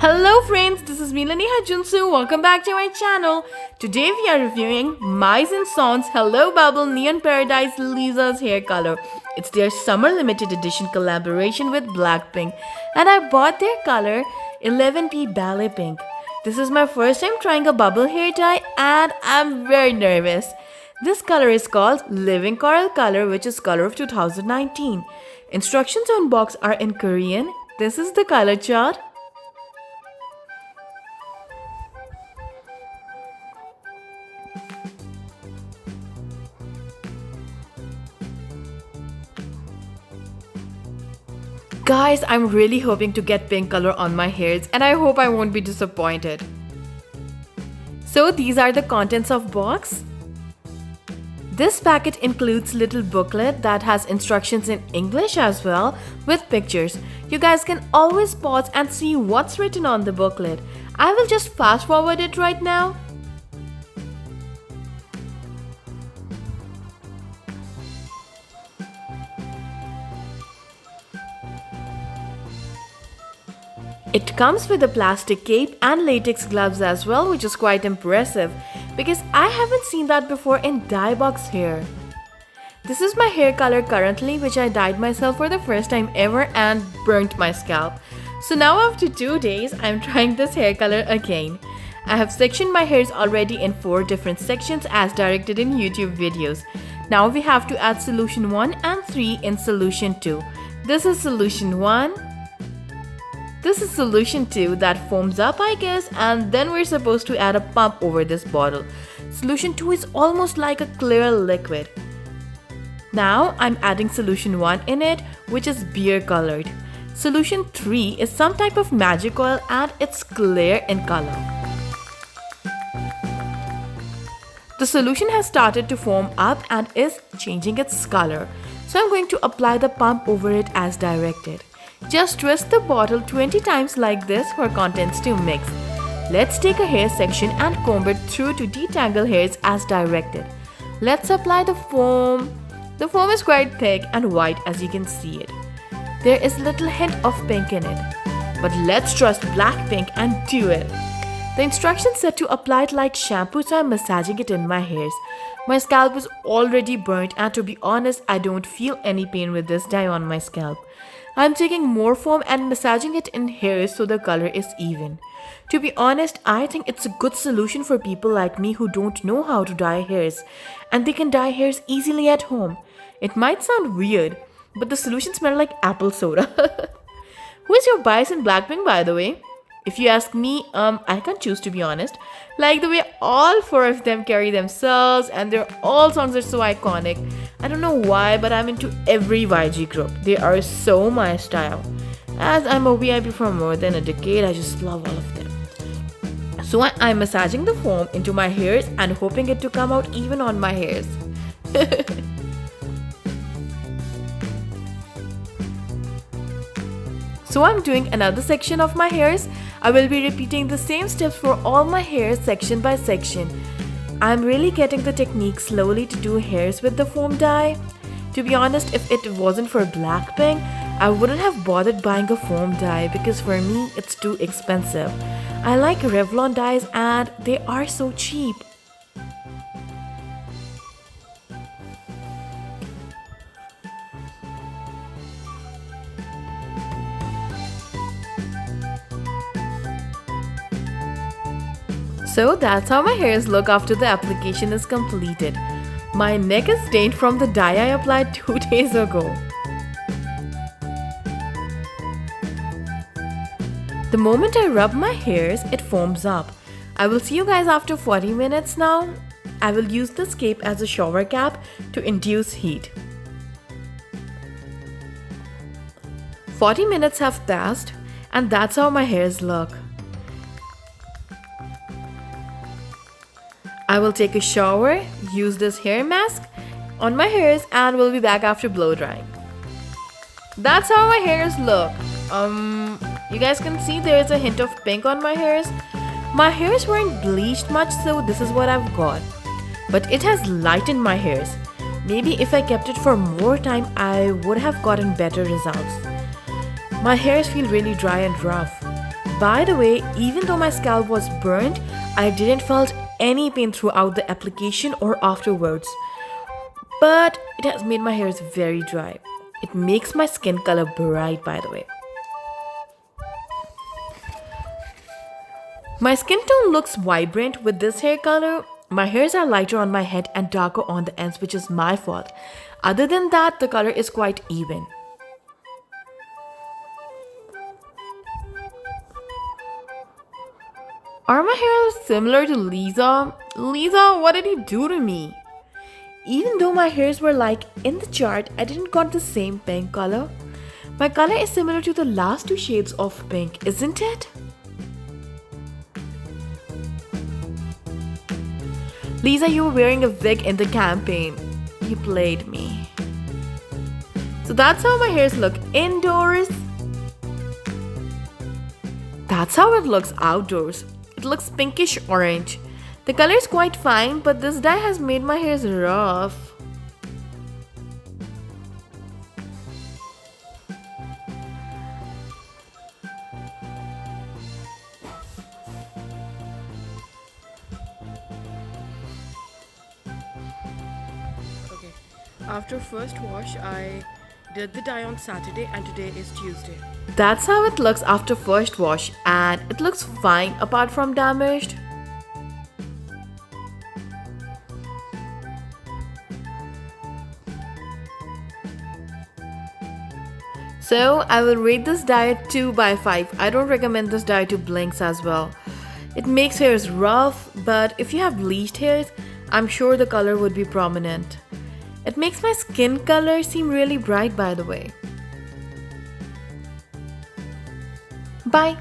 Hello friends, this is Milani Hajunsu. Welcome back to my channel. Today we are reviewing Mice and Sons Hello Bubble Neon Paradise Lisa's hair color. It's their summer limited edition collaboration with Blackpink and I bought their color 11P Ballet Pink. This is my first time trying a bubble hair dye and I'm very nervous. This color is called Living Coral Color, which is color of 2019. Instructions on box are in Korean. This is the color chart. Guys, I'm really hoping to get pink color on my hairs and I hope I won't be disappointed. So these are the contents of box. This packet includes little booklet that has instructions in English as well with pictures. You guys can always pause and see what's written on the booklet. I will just fast forward it right now. It comes with a plastic cape and latex gloves as well, which is quite impressive because I haven't seen that before in dye box hair. This is my hair color currently, which I dyed myself for the first time ever and burnt my scalp. So now after 2 days, I'm trying this hair color again. I have sectioned my hairs already in 4 different sections as directed in YouTube videos. Now we have to add solution 1 and 3 in solution 2. This is solution 1. This is solution 2 that foams up, I guess, and then we're supposed to add a pump over this bottle. Solution 2 is almost like a clear liquid. Now I'm adding solution 1 in it, which is beer colored. Solution 3 is some type of magic oil and it's clear in color. The solution has started to foam up and is changing its color. So I'm going to apply the pump over it as directed. Just twist the bottle 20 times like this for contents to mix. Let's take a hair section and comb it through to detangle hairs as directed. Let's apply the foam. The foam is quite thick and white as you can see it. There is little hint of pink in it. But let's trust Blackpink and do it. The instructions said to apply it like shampoo, so I'm massaging it in my hairs. My scalp is already burnt and to be honest, I don't feel any pain with this dye on my scalp. I'm taking more foam and massaging it in hairs so the color is even. To be honest, I think it's a good solution for people like me who don't know how to dye hairs and they can dye hairs easily at home. It might sound weird, but the solution smells like apple soda. Who is your bias in Blackpink, by the way? If you ask me, I can't choose to be honest. Like the way all 4 of them carry themselves and their all songs are so iconic. I don't know why, but I'm into every YG group. They are so my style. As I'm a VIP for more than a decade, I just love all of them. So I'm massaging the foam into my hairs and hoping it to come out even on my hairs. So I'm doing another section of my hairs. I will be repeating the same steps for all my hairs section by section. I'm really getting the technique slowly to do hairs with the foam dye. To be honest, if it wasn't for Blackpink, I wouldn't have bothered buying a foam dye because for me, it's too expensive. I like Revlon dyes and they are so cheap. So that's how my hairs look after the application is completed. My neck is stained from the dye I applied 2 days ago. The moment I rub my hairs, it foams up. I will see you guys after 40 minutes now. I will use this cape as a shower cap to induce heat. 40 minutes have passed and that's how my hairs look. I will take a shower, use this hair mask on my hairs and will be back after blow drying. That's how my hairs look. You guys can see there is a hint of pink on my hairs. My hairs weren't bleached much, so this is what I've got. But it has lightened my hairs. Maybe if I kept it for more time, I would have gotten better results. My hairs feel really dry and rough. By the way, even though my scalp was burnt, I didn't felt any pain throughout the application or afterwards. But it has made my hairs very dry. It makes my skin color bright, by the way. My skin tone looks vibrant with this hair color. My hairs are lighter on my head and darker on the ends, which is my fault. Other than that, the color is quite even. Are my hairs similar to Lisa? Lisa, what did you do to me? Even though my hairs were like in the chart, I didn't got the same pink color. My color is similar to the last two shades of pink, isn't it? Lisa, you were wearing a wig in the campaign. You played me. So that's how my hairs look indoors. That's how it looks outdoors. It looks pinkish orange. The color is quite fine, but this dye has made my hairs rough. Okay, after first wash, I did the dye on Saturday and today is Tuesday. That's how it looks after first wash, and it looks fine apart from damaged. So I will rate this dye 2 by 5. I don't recommend this dye to blinks as well. It makes hairs rough, but if you have bleached hairs, I'm sure the color would be prominent. It makes my skin color seem really bright, by the way. Bye.